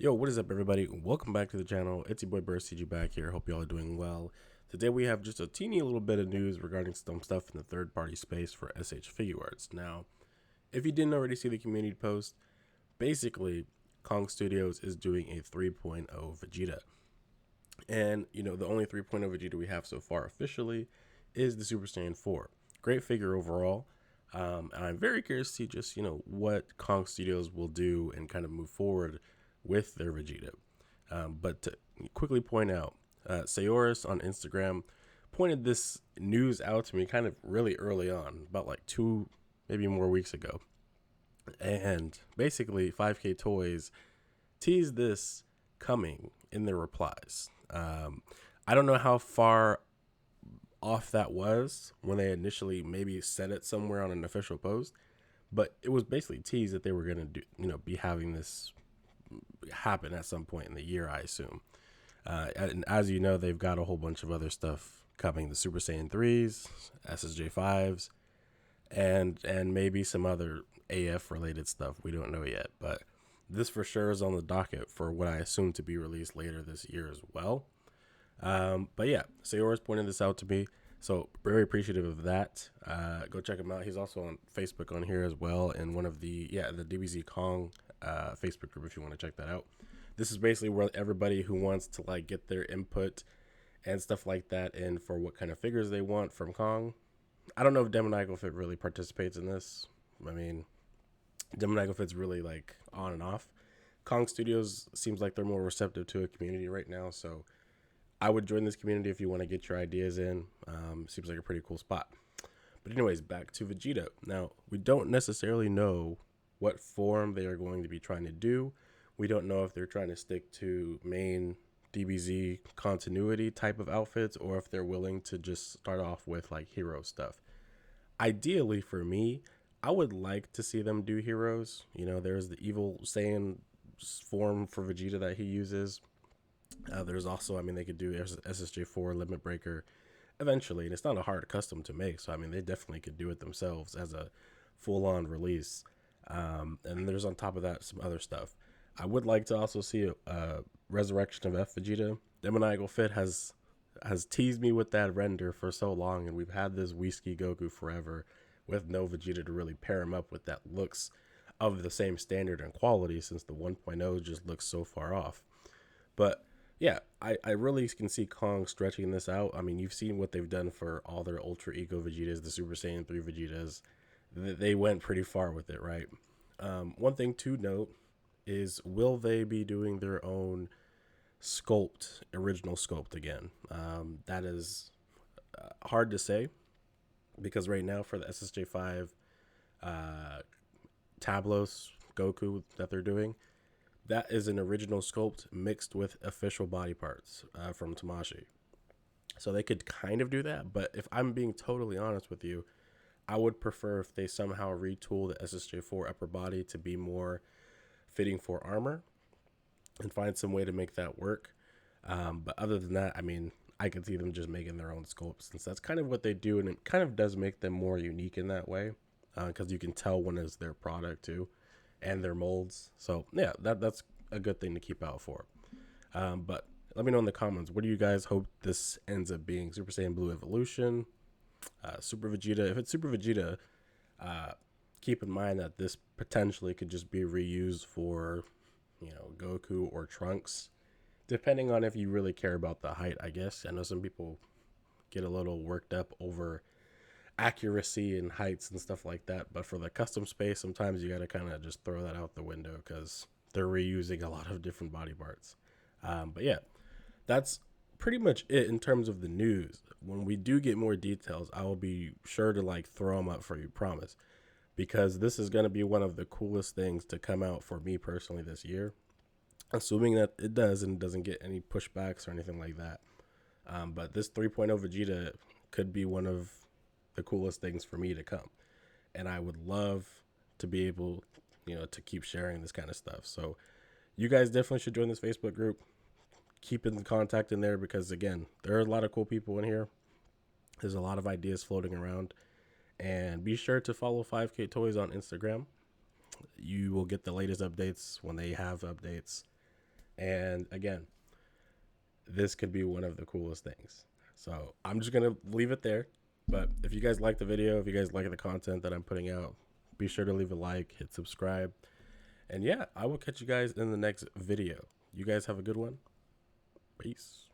Yo, what is up, everybody? Welcome back to the channel. It's your boy burstzgyt back here. Hope y'all are doing well. Today we have just a teeny little bit of news regarding some stuff in the third-party space for SH Figuarts. Now, if you didn't already see the community post, basically, Kong Studios is doing a 3.0 Vegeta. And, the only 3.0 Vegeta we have so far officially is the Super Saiyan 4. Great figure overall. And I'm very curious to see just, what Kong Studios will do and kind of move forward with their Vegeta. But to quickly point out, Sayoris on Instagram pointed this news out to me kind of really early on, about like 2, maybe more weeks ago. And basically, 5K Toys teased this coming in their replies. I don't know how far off that was when they initially maybe said it somewhere on an official post, but it was basically teased that they were going to do, be having this happen at some point in the year, I assume. And as you know, they've got a whole bunch of other stuff coming: the Super Saiyan 3s, SSJ5s, and maybe some other AF related stuff. We don't know yet, but this for sure is on the docket for what I assume to be released later this year as well. But yeah, Sayora's pointed this out to me, so very appreciative of that. Go check him out. He's also on Facebook on here as well, and one of the DBZ Kong Facebook group if you want to check that out. This is basically where everybody who wants to like get their input and stuff like that in for what kind of figures they want from Kong. I don't know if Demonical Fit really participates in this. I mean, Demonical Fit's really like on and off. Kong Studios seems like they're more receptive to a community right now, so I would join this community if you want to get your ideas in. Seems like a pretty cool spot. But anyways, back to Vegeta. Now, we don't necessarily know what form they are going to be trying to do. We don't know if they're trying to stick to main DBZ continuity type of outfits or if they're willing to just start off with like hero stuff. Ideally for me, I would like to see them do heroes. There's the evil Saiyan form for Vegeta that he uses. There's also, they could do SSJ4 Limit Breaker eventually, and it's not a hard custom to make, so they definitely could do it themselves as a full-on release. And there's on top of that some other stuff. I would like to also see a Resurrection of F Vegeta. Demonical Fit has teased me with that render for so long, and we've had this Whiskey Goku forever with no Vegeta to really pair him up with that looks of the same standard and quality, since the 1.0 just looks so far off. But yeah, I really can see Kong stretching this out. You've seen what they've done for all their Ultra Eco Vegetas, the Super Saiyan 3 Vegetas. They went pretty far with it, right? One thing to note is, will they be doing their own original sculpt again? That is hard to say, because right now for the SSJ5 Tablos Goku that they're doing, that is an original sculpt mixed with official body parts from Tamashii. So they could kind of do that, but if I'm being totally honest with you, I would prefer if they somehow retool the SSJ4 upper body to be more fitting for armor and find some way to make that work. But other than that, I could see them just making their own sculpts, since that's kind of what they do, and it kind of does make them more unique in that way, because you can tell when it's their product too, and their molds. So yeah, that's a good thing to keep out for. But let me know in the comments, what do you guys hope this ends up being? Super Saiyan Blue Evolution, Super Vegeta? If it's Super Vegeta, keep in mind that this potentially could just be reused for, Goku or Trunks, depending on if you really care about the height, I guess. I know some people get a little worked up over accuracy and heights and stuff like that, but for the custom space, sometimes you got to kind of just throw that out the window, because they're reusing a lot of different body parts. But yeah, that's pretty much it in terms of the news. When we do get more details, I will be sure to throw them up for you, promise, because this is going to be one of the coolest things to come out for me personally this year, assuming that it does and doesn't get any pushbacks or anything like that. But this 3.0 Vegeta could be one of the coolest things for me to come, and I would love to be able, to keep sharing this kind of stuff. So you guys definitely should join this Facebook group. Keep in contact in there, because again, there are a lot of cool people in here. There's a lot of ideas floating around, and be sure to follow 5K Toys on Instagram. You will get the latest updates when they have updates, And again, this could be one of the coolest things. So I'm just going to leave it there. But if you guys like the video, if you guys like the content that I'm putting out, be sure to leave a like, hit subscribe. And yeah, I will catch you guys in the next video. You guys have a good one. Peace.